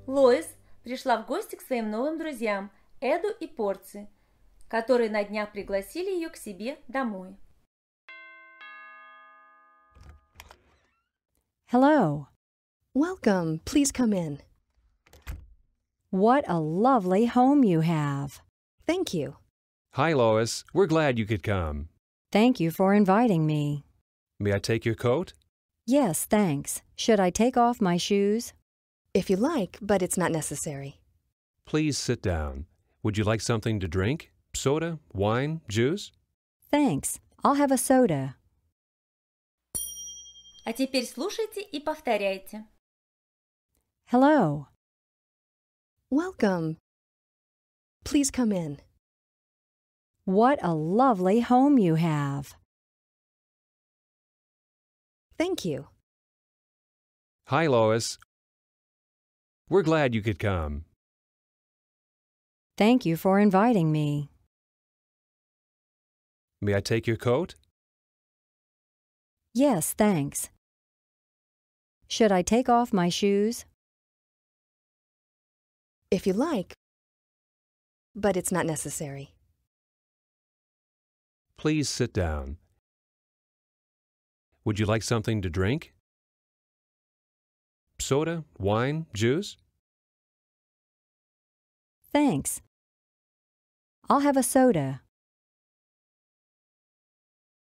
Лоис пришла в гости к своим новым друзьям Эду и Порци, которые на днях пригласили ее к себе домой. Hello. Welcome. Please come in. What a lovely home you have. Thank you. Hi, Lois. We're glad you could come. Thank you for inviting me. May I take your coat? Yes, thanks. Should I take off my shoes? If you like, but it's not necessary. Please sit down. Would you like something to drink? Soda, wine, juice? Thanks. I'll have a soda. А теперь слушайте и повторяйте. Hello. Welcome. Please come in. What a lovely home you have. Thank you. Hi, Lois. We're glad you could come. Thank you for inviting me. May I take your coat? Yes, thanks. Should I take off my shoes? If you like, but it's not necessary. Please sit down. Would you like something to drink? Soda, wine, juice? Thanks. I'll have a soda.